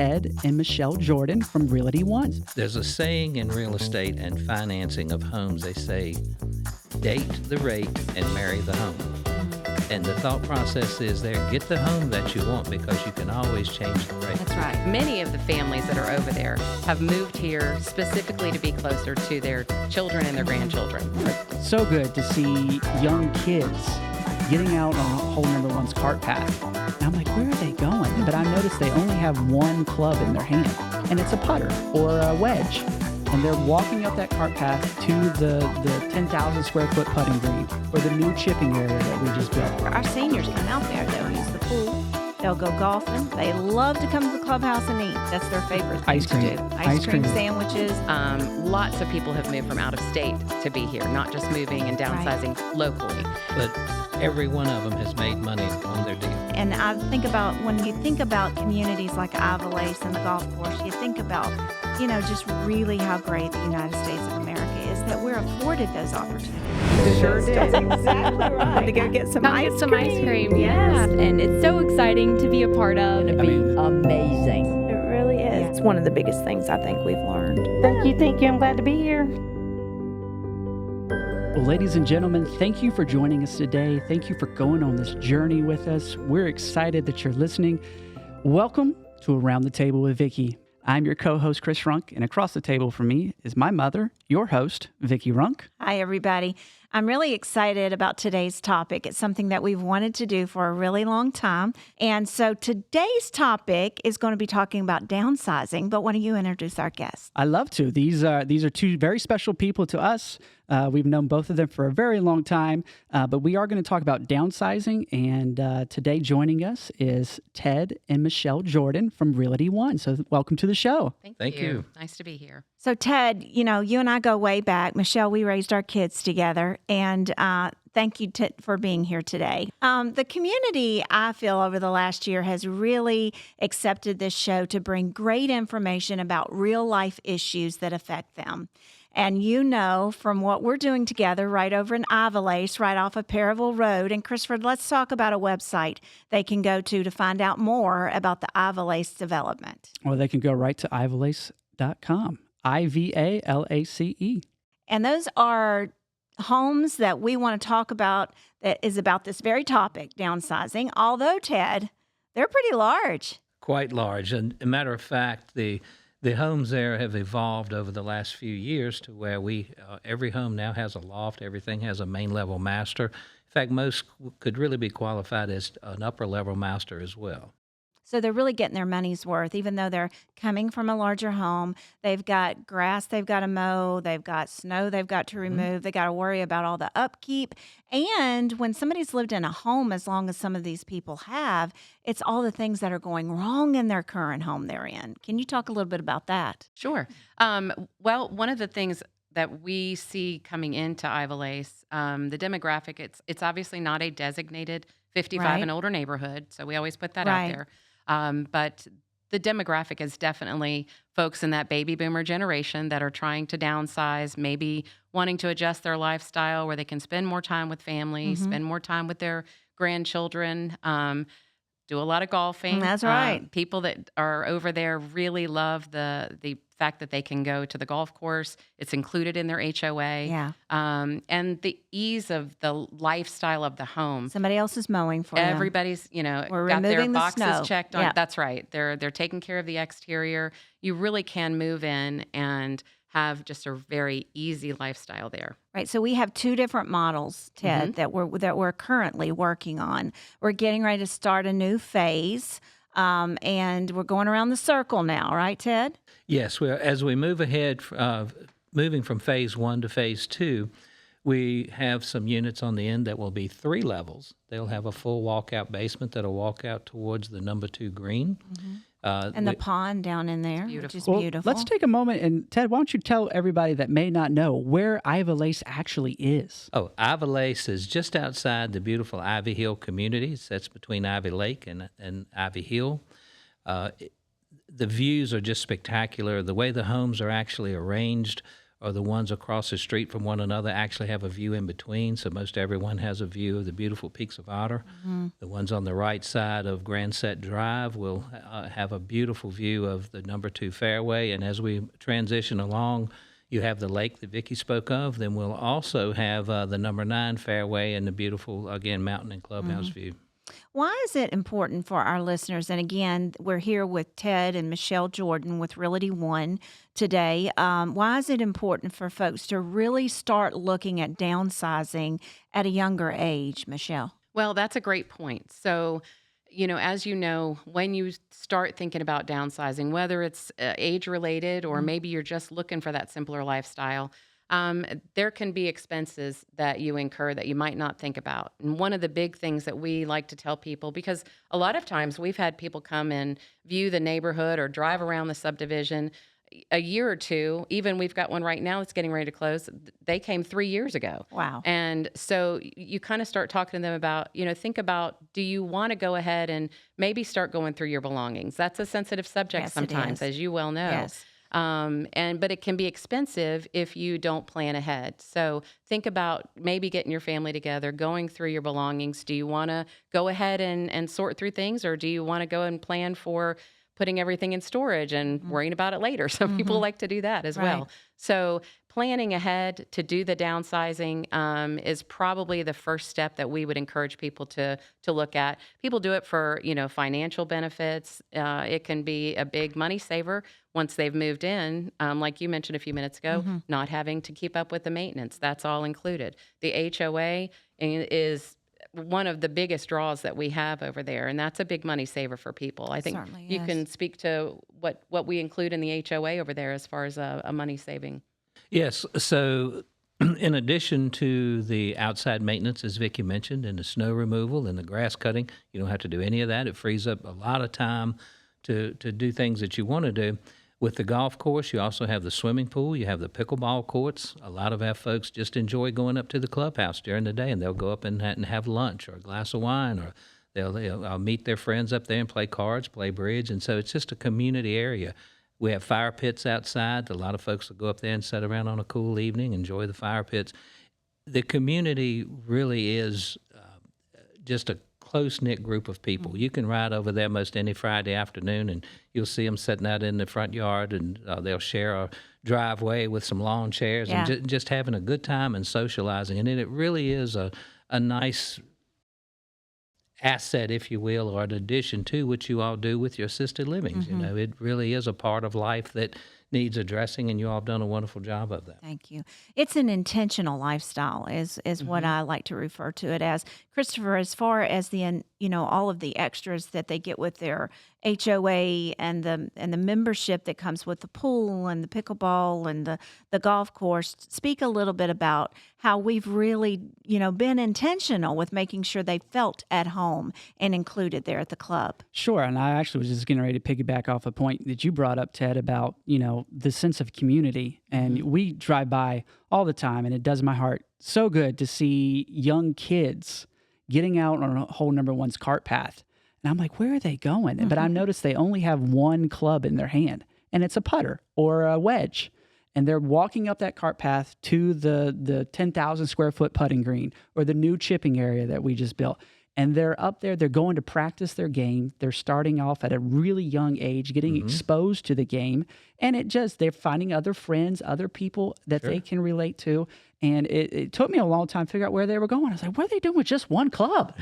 Ted and Michele Jordan from Realty ONE. There's a saying in real estate and financing of homes. They say, date the rate and marry the home. And the thought process is there, get the home that you want because you can always change the rate. That's right. Many of the families that are over there have moved here specifically to be closer to their children and their grandchildren. So good to see young kids getting out on hole number one's cart path. And I'm like, where are they going? But I noticed they only have one club in their hand, and it's a putter or a wedge. And they're walking up that cart path to the 10,000 square foot putting green or the new chipping area that we just built. Our seniors come out there. They'll use the pool. They'll go golfing. They love to come to the clubhouse and eat. That's their favorite thing Ice cream. to do. Ice cream sandwiches. Lots of people have moved from out of state to be here, not just moving and downsizing locally. But every one of them has made money on their deal. And I think about when you think about communities like Ivalace and the golf course, you think about, just really how great the United States of America is that we're afforded those opportunities. Sure did. That's exactly right. To go get some ice cream. Yes. And it's so exciting to be a part of. Amazing. It really is. Yeah. It's one of the biggest things I think we've learned. Thank you. I'm glad to be here. Well, ladies and gentlemen, thank you for joining us today. Thank you for going on this journey with us. We're excited that you're listening. Welcome to Around the Table with Vickie. I'm your co-host, Chris Runk, and across the table from me is my mother, your host, Vickie Runk. Hi, everybody. I'm really excited about today's topic. It's something that we've wanted to do for a really long time. And so today's topic is going to be talking about downsizing. But why don't you introduce our guests? I love to. These are two very special people to us. We've known both of them for a very long time, but we are going to talk about downsizing. And today joining us is Ted and Michele Jordan from Realty ONE. So welcome to the show. Thank you. Nice to be here. So Ted, you and I go way back. Michele, we raised our kids together. And thank you for being here today. The community, I feel, over the last year has really accepted this show to bring great information about real life issues that affect them. And from what we're doing together right over in Ivalace, right off of Perryville Road. And Christopher, let's talk about a website they can go to find out more about the Ivalace development. Or they can go right to ivalace.com, IVALACE. And those are homes that we want to talk about that is about this very topic, downsizing. Although, Ted, they're pretty large. Quite large. And a matter of fact, the homes there have evolved over the last few years to where every home now has a loft. Everything has a main level master. In fact, most could really be qualified as an upper level master as well. So they're really getting their money's worth, even though they're coming from a larger home. They've got grass they've got to mow. They've got snow they've got to remove. They got to worry about all the upkeep. And when somebody's lived in a home as long as some of these people have, it's all the things that are going wrong in their current home they're in. Can you talk a little bit about that? Sure. Well, one of the things that we see coming into Ivalace, the demographic, it's obviously not a designated 55 Right. and older neighborhood, so we always put that Right. out there. But the demographic is definitely folks in that baby boomer generation that are trying to downsize, maybe wanting to adjust their lifestyle where they can spend more time with family, spend more time with their grandchildren, do a lot of golfing. That's right. People that are over there really love the fact that they can go to the golf course. It's included in their HOA. Yeah. And the ease of the lifestyle of the home. Somebody else is mowing for them. Everybody's, We're got their removing the boxes snow. checked on. Yeah. That's right. They're taking care of the exterior. You really can move in and have just a very easy lifestyle there. Right. So we have two different models, Ted, that we're currently working on. We're getting ready to start a new phase, and we're going around the circle now, right, Ted? Yes, as we move ahead, moving from phase 1 to phase 2, we have some units on the end that will be 3 levels. They'll have a full walkout basement that'll walk out towards the number 2 green. And the pond down in there, which is Well, beautiful. let's take a moment, and Ted, why don't you tell everybody that may not know where Ivalace actually is? Oh, Ivalace is just outside the beautiful Ivy Hill community. That's between Ivy Lake and Ivy Hill. The views are just spectacular. The way the homes are actually arranged or the ones across the street from one another actually have a view in between. So most everyone has a view of the beautiful peaks of Otter. The ones on the right side of Grand Set Drive will have a beautiful view of the number 2 fairway. And as we transition along, you have the lake that Vickie spoke of. Then we'll also have the number 9 fairway and the beautiful, again, mountain and clubhouse view. Why is it important for our listeners? And again, we're here with Ted and Michele Jordan with Realty ONE today. Why is it important for folks to really start looking at downsizing at a younger age, Michele? Well, that's a great point. So, as you know, when you start thinking about downsizing, whether it's age related or maybe you're just looking for that simpler lifestyle, there can be expenses that you incur that you might not think about. And one of the big things that we like to tell people, because a lot of times we've had people come and view the neighborhood or drive around the subdivision a year or two, even we've got one right now that's getting ready to close. They came 3 years ago. Wow. And so you kind of start talking to them about, think about, do you want to go ahead and maybe start going through your belongings? That's a sensitive subject Yes, sometimes, it is. as you well know. Yes. But it can be expensive if you don't plan ahead. So think about maybe getting your family together, going through your belongings. Do you want to go ahead and sort through things, or do you want to go and plan for putting everything in storage and worrying about it later? Some people like to do that as well. So planning ahead to do the downsizing is probably the first step that we would encourage people to look at. People do it for, financial benefits. It can be a big money saver once they've moved in, like you mentioned a few minutes ago, not having to keep up with the maintenance. That's all included. The HOA is one of the biggest draws that we have over there, and that's a big money saver for people. I think Certainly you is. can speak to what we include in the HOA over there as far as a money saving. Yes. So, in addition to the outside maintenance, as Vickie mentioned, and the snow removal and the grass cutting, you don't have to do any of that. It frees up a lot of time to do things that you want to do. With the golf course, you also have the swimming pool. You have the pickleball courts. A lot of our folks just enjoy going up to the clubhouse during the day, and they'll go up and have lunch or a glass of wine, or they'll meet their friends up there and play cards, play bridge. And so it's just a community area. We have fire pits outside. A lot of folks will go up there and sit around on a cool evening, enjoy the fire pits. The community really is just a close-knit group of people. You can ride over there most any Friday afternoon, and you'll see them sitting out in the front yard, and they'll share a driveway with some lawn chairs and just having a good time and socializing. And it really is a nice asset, if you will, or an addition to what you all do with your assisted livings. It really is a part of life that needs addressing, and you all have done a wonderful job of that. Thank you. It's an intentional lifestyle is what I like to refer to it as. Christopher, as far as the all of the extras that they get with their HOA and the membership that comes with the pool and the pickleball and the golf course, speak a little bit about how we've really, been intentional with making sure they felt at home and included there at the club. Sure. And I actually was just getting ready to piggyback off a point that you brought up, Ted, about, the sense of community. And we drive by all the time, and it does my heart so good to see young kids getting out on a hole number 1's cart path. And I'm like, where are they going? But I noticed they only have one club in their hand, and it's a putter or a wedge. And they're walking up that cart path to the 10,000 square foot putting green or the new chipping area that we just built. And they're up there, they're going to practice their game. They're starting off at a really young age, getting exposed to the game. And they're finding other friends, other people that they can relate to. And it took me a long time to figure out where they were going. I was like, what are they doing with just one club?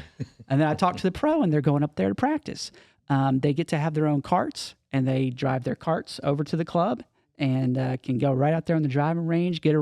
And then I talked to the pro, and they're going up there to practice. They get to have their own carts, and they drive their carts over to the club and can go right out there on the driving range, get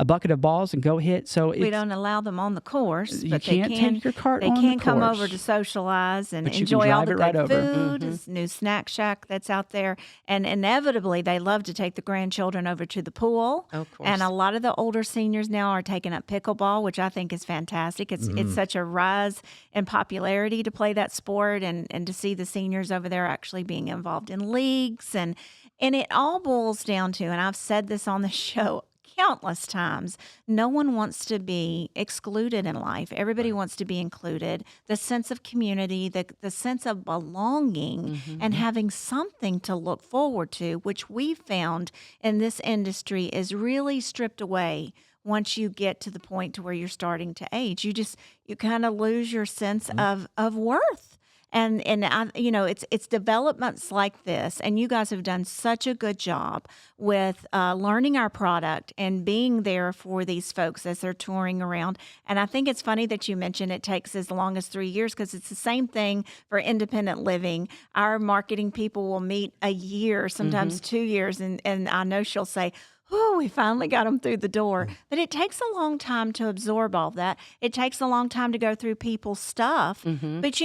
a bucket of balls and go hit. So we don't allow them on the course, You but can't take your cart they on the can come course. over to socialize and But you can enjoy all drive the it right good over. food, this new snack shack that's out there. And inevitably, they love to take the grandchildren over to the pool. Of course. And a lot of the older seniors now are taking up pickleball, which I think is fantastic. It's such a rise in popularity to play that sport, and to see the seniors over there actually being involved in leagues. And it all boils down to, and I've said this on the show countless times. No one wants to be excluded in life. Everybody wants to be included. The sense of community, the sense of belonging, and having something to look forward to, which we found in this industry is really stripped away once you get to the point to where you're starting to age. You kind of lose your sense of worth. And it's developments like this, and you guys have done such a good job with learning our product and being there for these folks as they're touring around. And I think it's funny that you mentioned it takes as long as 3 years, because it's the same thing for independent living. Our marketing people will meet a year, sometimes 2 years, and I know she'll say, "Oh, we finally got them through the door." But it takes a long time to absorb all that. It takes a long time to go through people's stuff. But,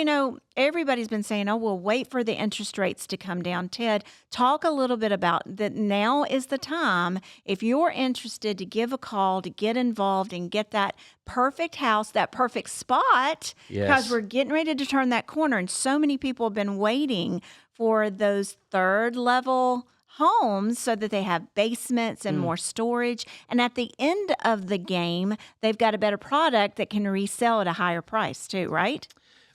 everybody's been saying, "Oh, we'll wait for the interest rates to come down." Ted, talk a little bit about that. Now is the time, if you're interested, to give a call, to get involved and get that perfect house, that perfect spot, because we're getting ready to turn that corner. And so many people have been waiting for those third level homes so that they have basements and more storage. And at the end of the game, they've got a better product that can resell at a higher price too, right?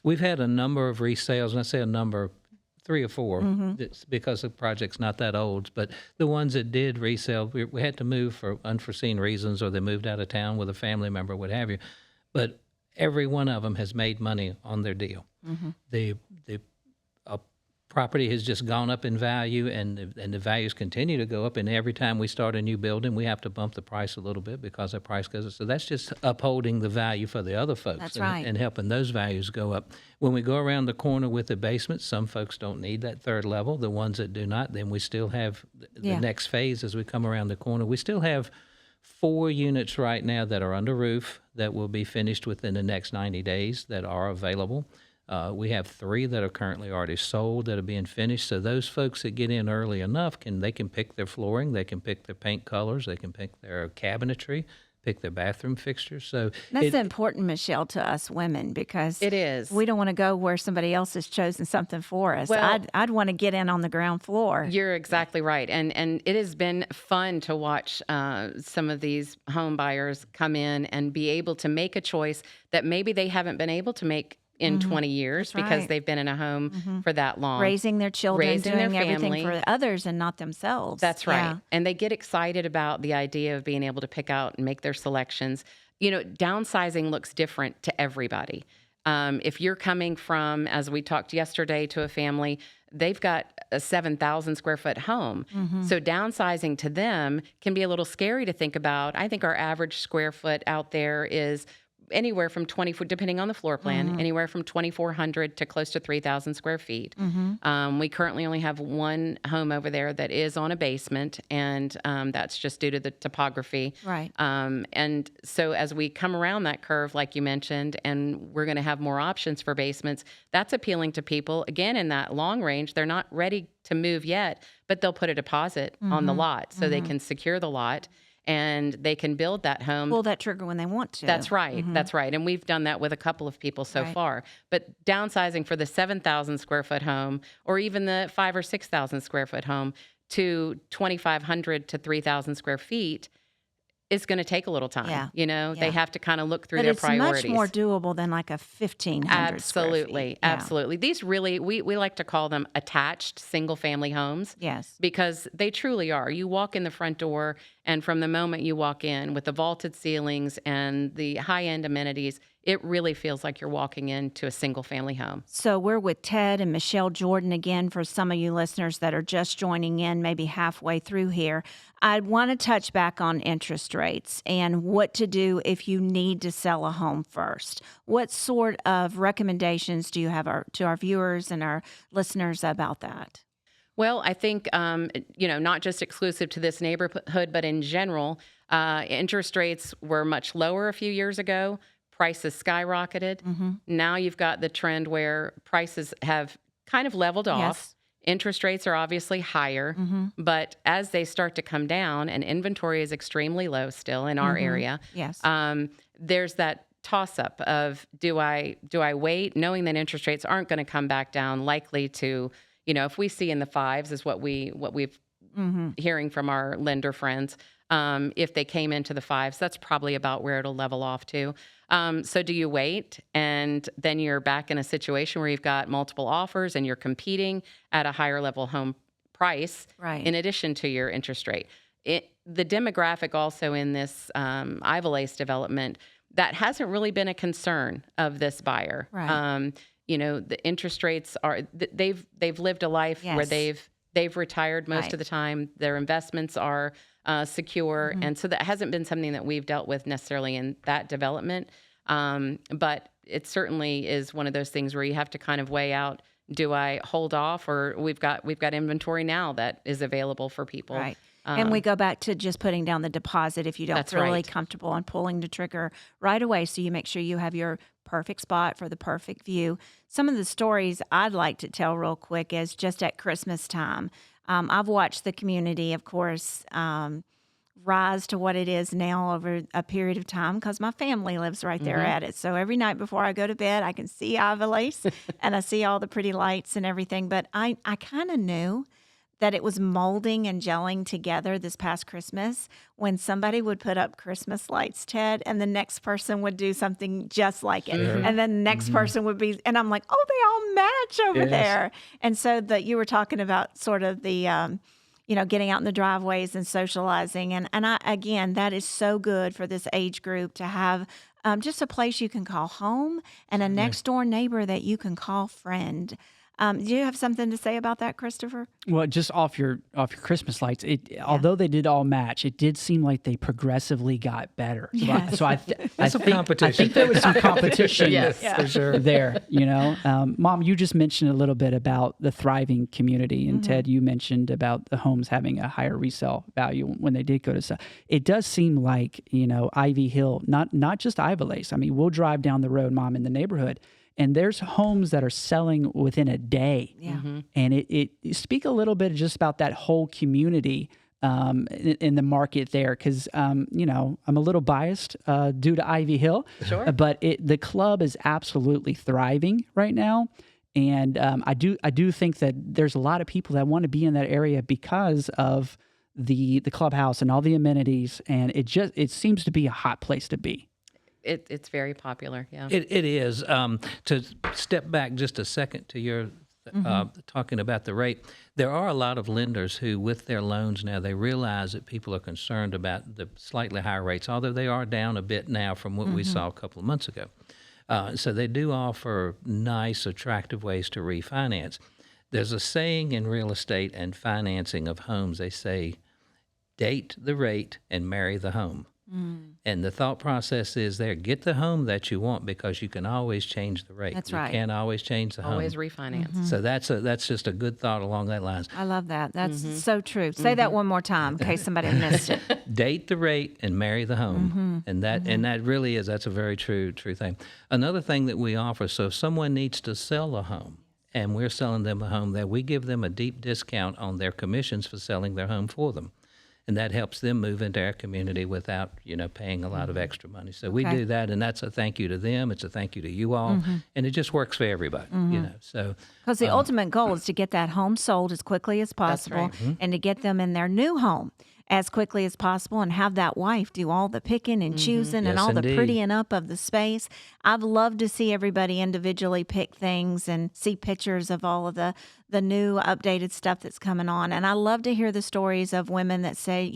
We've had a number of resales, and I say a number, 3 or 4, it's because the project's not that old. But the ones that did resell, we had to move for unforeseen reasons, or they moved out of town with a family member, what have you. But every one of them has made money on their deal. The property has just gone up in value, and the values continue to go up. And every time we start a new building, we have to bump the price a little bit because the price goes up. So that's just upholding the value for the other folks. That's right. And helping those values go up. When we go around the corner with the basement, some folks don't need that third level. The ones that do not, then we still have the next phase as we come around the corner. We still have 4 units right now that are under roof that will be finished within the next 90 days that are available. We have 3 that are currently already sold that are being finished. So those folks that get in early enough can pick their flooring, they can pick their paint colors, they can pick their cabinetry, pick their bathroom fixtures. So that's important, Michele, to us women, because It is. we don't want to go where somebody else has chosen something for us. Well, I'd want to get in on the ground floor. You're exactly right. And it has been fun to watch some of these home buyers come in and be able to make a choice that maybe they haven't been able to make in 20 years That's because right. they've been in a home for that long. Raising their children, Raising doing their everything family. for others and not themselves. That's right. Yeah. And they get excited about the idea of being able to pick out and make their selections. Downsizing looks different to everybody. If you're coming from, as we talked yesterday, to a family, they've got a 7,000 square foot home. So downsizing to them can be a little scary to think about. I think our average square foot out there is anywhere from 24, depending on the floor plan, anywhere from 2,400 to close to 3,000 square feet. We currently only have 1 home over there that is on a basement, and that's just due to the topography. Right. And so as we come around that curve, like you mentioned, and we're going to have more options for basements, that's appealing to people. Again, in that long range, they're not ready to move yet, but they'll put a deposit on the lot so they can secure the lot. And they can build that home. Pull that trigger when they want to. That's right. That's right. And we've done that with a couple of people so far. But downsizing for the 7,000 square foot home, or even the 5,000 or 6,000 square foot home, to 2,500 to 3,000 square feet is going to take a little time. Yeah. They have to kind of look through But their it's priorities. much more doable than like a 1,500 square Absolutely. feet. Yeah. Absolutely. These really, we like to call them attached single family homes. Yes. Because they truly are. You walk in the front door, and from the moment you walk in with the vaulted ceilings and the high-end amenities, it really feels like you're walking into a single family home. So we're with Ted and Michele Jordan again for some of you listeners that are just joining in, maybe halfway through here. I want to touch back on interest rates and what to do if you need to sell a home first. What sort of recommendations do you have to our viewers and our listeners about that? Well, I think, not just exclusive to this neighborhood, but in general, interest rates were much lower a few years ago. Prices skyrocketed. Now you've got the trend where prices have kind of leveled off. Yes. Interest rates are obviously higher, but as they start to come down, and inventory is extremely low still in our area, Yes. there's that toss-up of do I wait, knowing that interest rates aren't going to come back down, likely to, if we see in the 5s is what we've hearing from our lender friends. If they came into the fives, that's probably about where it'll level off to. So do you wait and then you're back in a situation where you've got multiple offers and you're competing at a higher level home price Right. in addition to your interest rate? The demographic also in this Ivalace development, that hasn't really been a concern of this buyer. Right. The interest rates are, they've lived a life where Yes. they've retired most Right. of the time. Their investments are secure. And so that hasn't been something that we've dealt with necessarily in that development. But it certainly is one of those things where you have to kind of weigh out, do I hold off, or we've got inventory now that is available for people. Right. And we go back to just putting down the deposit if you don't That's feel really right. comfortable on pulling the trigger right away. So you make sure you have your perfect spot for the perfect view. Some of the stories I'd like to tell real quick is just at Christmas time. I've watched the community, of course, rise to what it is now over a period of time because my family lives right there at it. So every night before I go to bed, I can see Ivalace and I see all the pretty lights and everything. But I kind of knew that it was molding and gelling together this past Christmas when somebody would put up Christmas lights, Ted, and the next person would do something just like it. And then the next person would be, and I'm like, oh, they all match over there. And so that you were talking about sort of the, getting out in the driveways and socializing. And again, that is so good for this age group to have just a place you can call home and a next door neighbor that you can call friend. Do you have something to say about that, Christopher? Well, just off your Christmas lights, although they did all match, it did seem like they progressively got better. Yes. So I Some think competition. there was some competition Yes, for sure. there. Mom, you just mentioned a little bit about the thriving community, and Ted, you mentioned about the homes having a higher resale value when they did go to sell. It does seem like Ivy Hill, not just Ivalace. I mean, we'll drive down the road, Mom, in the neighborhood. And there's homes that are selling within a day. Yeah. And it speak a little bit just about that whole community in the market there. Because, I'm a little biased due to Ivy Hill. Sure. But the club is absolutely thriving right now. And I do think that there's a lot of people that want to be in that area because of the clubhouse and all the amenities. And it seems to be a hot place to be. It's very popular. Yeah. It is. To step back just a second to your talking about the rate, there are a lot of lenders who, with their loans now, they realize that people are concerned about the slightly higher rates, although they are down a bit now from what we saw a couple of months ago. So they do offer nice, attractive ways to refinance. There's a saying in real estate and financing of homes. They say, date the rate and marry the home. And the thought process is there, get the home that you want because you can always change the rate. That's you right. can't always change the Always home. refinance. So that's just a good thought along that lines. I love that. That's so true. Say that one more time in case somebody missed it. Date the rate and marry the home. And that really is, that's a very true thing. Another thing that we offer, so if someone needs to sell a home and we're selling them a home, that we give them a deep discount on their commissions for selling their home for them. And that helps them move into our community without, paying a lot of extra money. So we do that, and that's a thank you to them. It's a thank you to you all, and it just works for everybody, So Because the ultimate goal is to get that home sold as quickly as possible and to get them in their new home as quickly as possible and have that wife do all the picking and choosing and Yes, all the indeed. prettying up of the space. I've loved to see everybody individually pick things and see pictures of all of the new updated stuff that's coming on. And I love to hear the stories of women that say,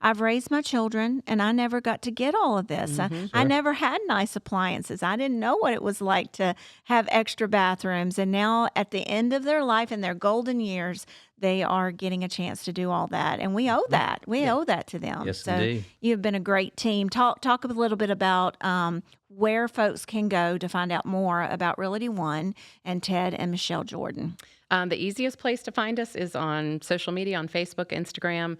I've raised my children and I never got to get all of this. I never had nice appliances. I didn't know what it was like to have extra bathrooms. And now at the end of their life in their golden years, they are getting a chance to do all that. And we owe that. We owe that to them. Yes, so indeed. you've been a great team. Talk a little bit about where folks can go to find out more about Realty ONE and Ted and Michele Jordan. The easiest place to find us is on social media, on Facebook, Instagram,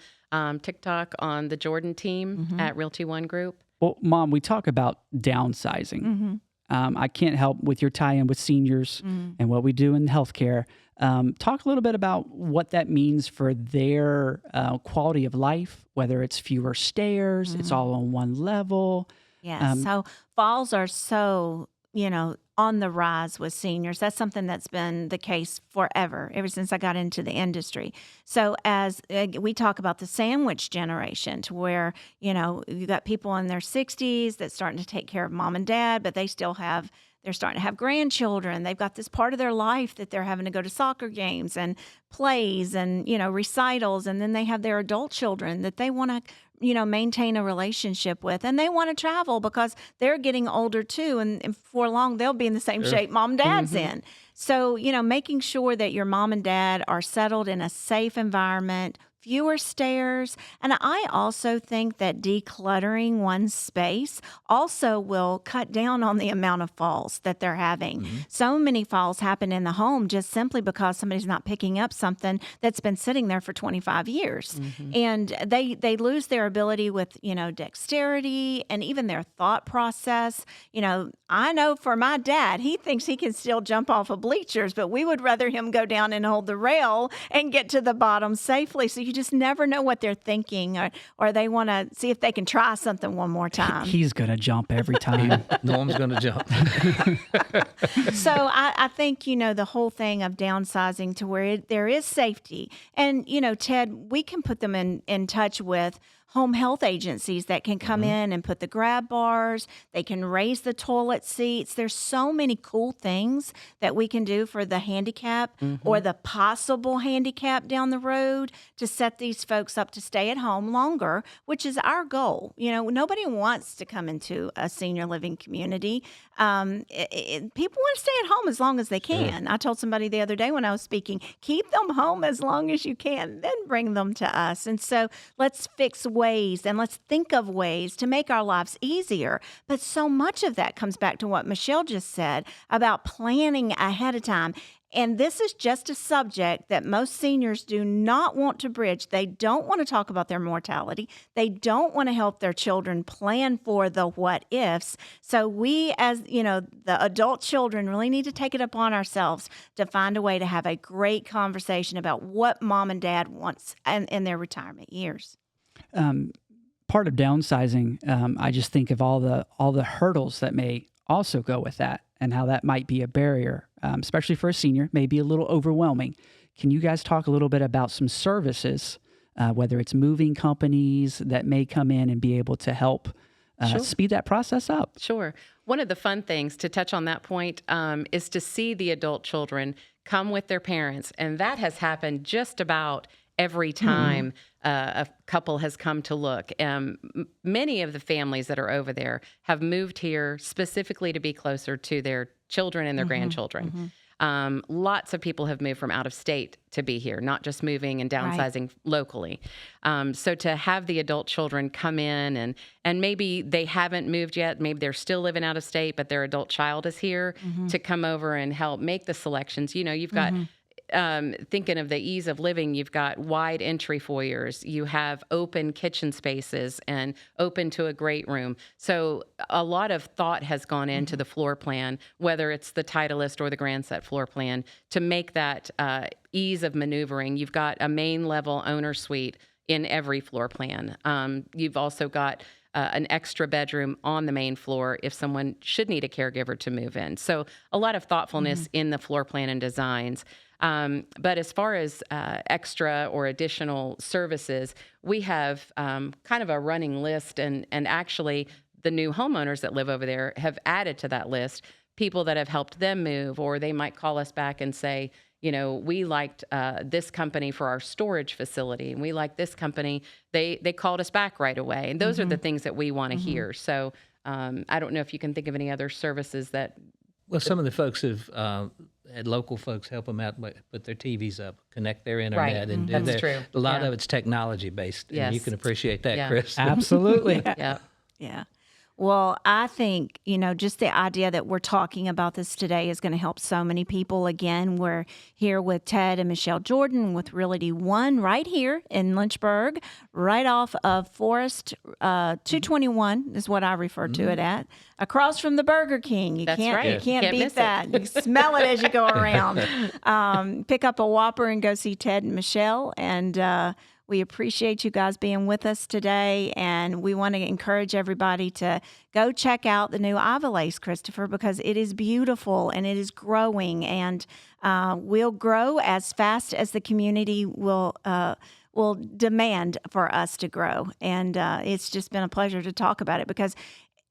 TikTok, on the Jordan team at Realty ONE Group. Well, Mom, we talk about downsizing. I can't help with your tie-in with seniors and what we do in healthcare. Talk a little bit about what that means for their quality of life, whether it's fewer stairs, it's all on one level. Yes. So falls are so on the rise with seniors. That's something that's been the case forever, ever since I got into the industry. So as we talk about the sandwich generation, to where, you got people in their 60s that's starting to take care of mom and dad, but they're starting to have grandchildren. They've got this part of their life that they're having to go to soccer games and plays and, recitals. And then they have their adult children that they want to, maintain a relationship with. And they want to travel because they're getting older too. And before long, they'll be in the same shape mom and dad's in. So, making sure that your mom and dad are settled in a safe environment, fewer stairs. And I also think that decluttering one's space also will cut down on the amount of falls that they're having. So many falls happen in the home just simply because somebody's not picking up something that's been sitting there for 25 years. And they lose their ability with, dexterity and even their thought process. I know for my dad, he thinks he can still jump off of bleachers, but we would rather him go down and hold the rail and get to the bottom safely. So you just never know what they're thinking, or they want to see if they can try something one more time. He's going to jump every time. Norm's going to jump. So I think, the whole thing of downsizing to where there is safety. And, Ted, we can put them in touch with home health agencies that can come in and put the grab bars. They can raise the toilet seats. There's so many cool things that we can do for the handicap or the possible handicap down the road to set these folks up to stay at home longer, which is our goal. Nobody wants to come into a senior living community. People want to stay at home as long as they can. I told somebody the other day when I was speaking, keep them home as long as you can, then bring them to us. And so let's fix ways and let's think of ways to make our lives easier. But so much of that comes back to what Michele just said about planning ahead of time. And this is just a subject that most seniors do not want to bridge. They don't want to talk about their mortality. They don't want to help their children plan for the what ifs. So we, as the adult children, really need to take it upon ourselves to find a way to have a great conversation about what mom and dad wants in their retirement years. Part of downsizing, I just think of all the hurdles that may also go with that, and how that might be a barrier, especially for a senior, maybe a little overwhelming. Can you guys talk a little bit about some services, whether it's moving companies that may come in and be able to help speed that process up? Sure. One of the fun things to touch on that point is to see the adult children come with their parents. And that has happened just about every time a couple has come to look. Many of the families that are over there have moved here specifically to be closer to their children and their grandchildren. Lots of people have moved from out of state to be here, not just moving and downsizing locally. So to have the adult children come in and maybe they haven't moved yet, maybe they're still living out of state, but their adult child is here to come over and help make the selections. You've got thinking of the ease of living, you've got wide entry foyers, you have open kitchen spaces and open to a great room. So a lot of thought has gone into the floor plan, whether it's the Titleist or the Grand Set floor plan, to make that ease of maneuvering. You've got a main level owner suite in every floor plan. You've also got an extra bedroom on the main floor if someone should need a caregiver to move in. So a lot of thoughtfulness in the floor plan and designs. But as far as extra or additional services, we have kind of a running list, and actually the new homeowners that live over there have added to that list people that have helped them move, or they might call us back and say, we liked this company for our storage facility, and we like this company. They called us back right away. And those are the things that we want to hear. So I don't know if you can think of any other services that... Well, some of the folks have had local folks help them out, put their TVs up, connect their internet, and do That's true. A lot of it's technology based, and you can appreciate that, Chris. Absolutely. Yeah. Well, I think, just the idea that we're talking about this today is going to help so many people. Again, we're here with Ted and Michele Jordan with Realty ONE right here in Lynchburg, right off of Forest 221 is what I refer to it at, across from the Burger King. You can't beat that. You smell it as you go around. Pick up a Whopper and go see Ted and Michele, and We appreciate you guys being with us today, and we want to encourage everybody to go check out the new Ivalace, Christopher, because it is beautiful and it is growing, and will grow as fast as the community will demand for us to grow. And it's just been a pleasure to talk about it because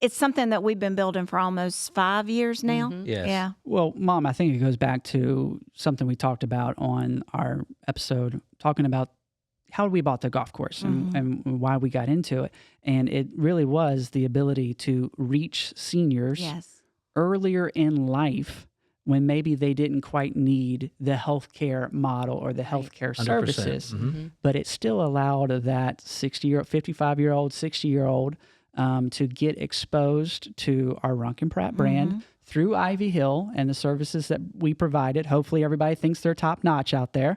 it's something that we've been building for almost 5 years now. Yes. Yeah. Well, Mom, I think it goes back to something we talked about on our episode, talking about how we bought the golf course and why we got into it. And it really was the ability to reach seniors Yes. earlier in life when maybe they didn't quite need the healthcare model or the healthcare 100%. services. But it still allowed that 60-year-old, 55-year-old, 60-year-old to get exposed to our Runkin Pratt brand through Ivy Hill and the services that we provided. Hopefully everybody thinks they're top notch out there.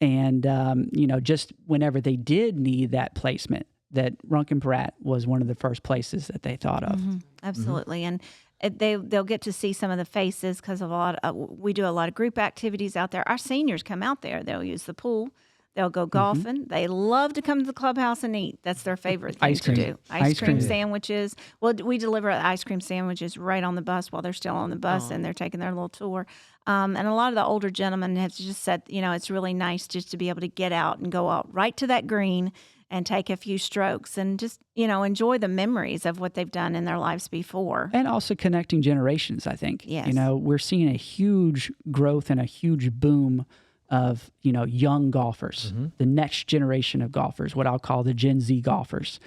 And, just whenever they did need that placement, that Runkin Pratt was one of the first places that they thought of. Absolutely. And they'll get to see some of the faces because of we do a lot of group activities out there. Our seniors come out there. They'll use the pool. They'll go golfing. They love to come to the clubhouse and eat. That's their favorite thing Ice cream. to do. Ice cream cream. Sandwiches. Well, we deliver ice cream sandwiches right on the bus while they're still on the bus and they're taking their little tour. And a lot of the older gentlemen have just said, it's really nice just to be able to get out and go out right to that green and take a few strokes and just, enjoy the memories of what they've done in their lives before. And also connecting generations, I think. Yes. We're seeing a huge growth and a huge boom of, young golfers, the next generation of golfers, what I'll call the Gen Z golfers.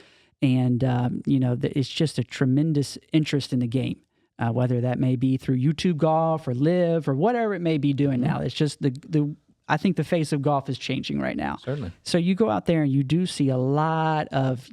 And, it's just a tremendous interest in the game, whether that may be through YouTube Golf or Live or whatever it may be doing now. It's just I think the face of golf is changing right now. Certainly. So you go out there and you do see a lot of,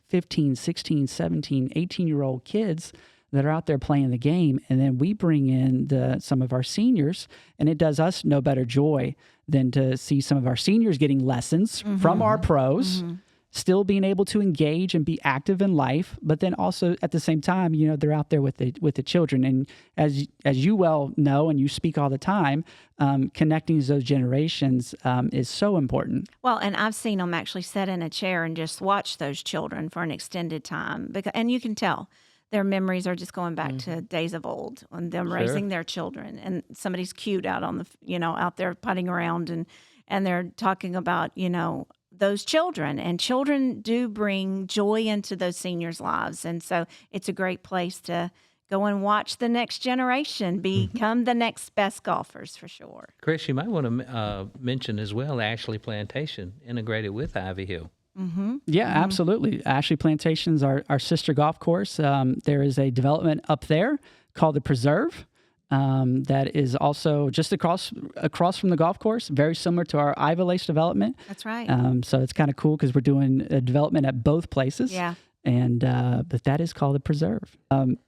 15, 16, 17, 18-year-old kids that are out there playing the game. And then we bring in some of our seniors, and it does us no better joy than to see some of our seniors getting lessons from our pros, still being able to engage and be active in life, but then also at the same time, they're out there with the children. And as you well know, and you speak all the time, connecting those generations is so important. Well, and I've seen them actually sit in a chair and just watch those children for an extended time. And you can tell their memories are just going back to days of old and them raising their children. And somebody's cute out on out there putting around and they're talking about, those children. And children do bring joy into those seniors' lives. And so it's a great place to go and watch the next generation become the next best golfers for sure. Chris, you might want to mention as well Ashley Plantation integrated with Ivy Hill. Yeah, absolutely. Ashley Plantation's our sister golf course. There is a development up there called the Preserve. That is also just across from the golf course, very similar to our Ivalace development. That's right. So it's kind of cool because we're doing a development at both places. Yeah. And but that is called the Preserve.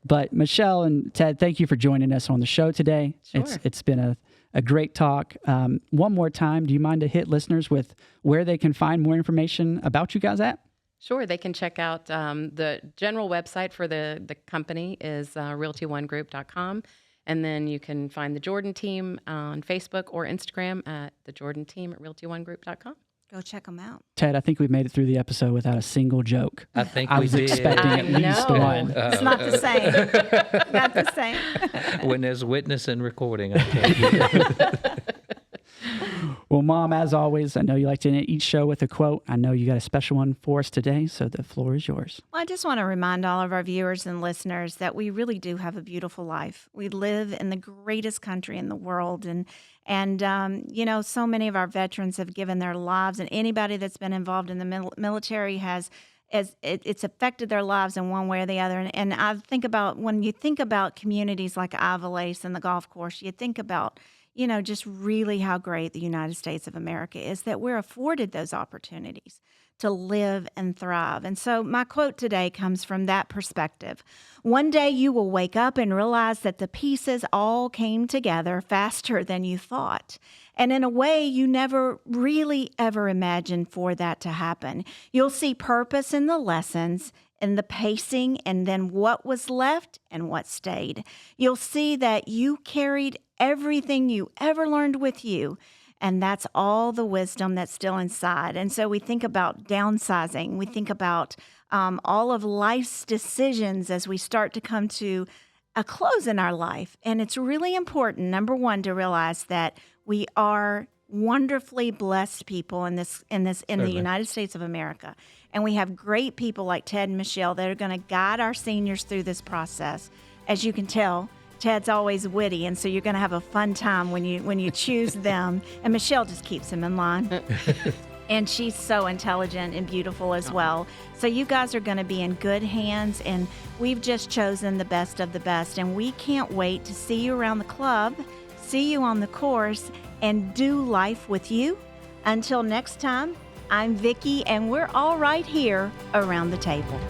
But Michele and Ted, thank you for joining us on the show today. Sure. It's been a great talk. One more time, do you mind to hit listeners with where they can find more information about you guys at? Sure. They can check out the general website for the company is realtyonegroup.com. And then you can find the Jordan team on Facebook or Instagram at the Jordan team at realtyonegroup.com. Go check them out. Ted, I think we made it through the episode without a single joke. I think I we was did. expecting at least know. one. It's not the same. Not the same. When there's witness and recording, I tell you. Well, Mom, as always, I know you like to end each show with a quote. I know you got a special one for us today, so the floor is yours. Well, I just want to remind all of our viewers and listeners that we really do have a beautiful life. We live in the greatest country in the world, and so many of our veterans have given their lives, and anybody that's been involved in the military it's affected their lives in one way or the other. And I think about when you think about communities like Ivalace and the golf course, you think about just really how great the United States of America is, that we're afforded those opportunities to live and thrive. And so my quote today comes from that perspective. One day you will wake up and realize that the pieces all came together faster than you thought. And in a way you never really ever imagined for that to happen. You'll see purpose in the lessons, in the pacing, and then what was left and what stayed. You'll see that you carried everything you ever learned with you, And that's all the wisdom that's still inside. And so we think about downsizing. We think about all of life's decisions as we start to come to a close in our life. And it's really important, number one, to realize that we are wonderfully blessed people in the United States of America. And we have great people like Ted and Michele that are going to guide our seniors through this process. As you can tell, Ted's always witty, and so you're going to have a fun time when you choose them. And Michele just keeps him in line. And she's so intelligent and beautiful as well. So you guys are going to be in good hands, and we've just chosen the best of the best. And we can't wait to see you around the club, see you on the course, and do life with you. Until next time, I'm Vickie, and we're all right here around the table.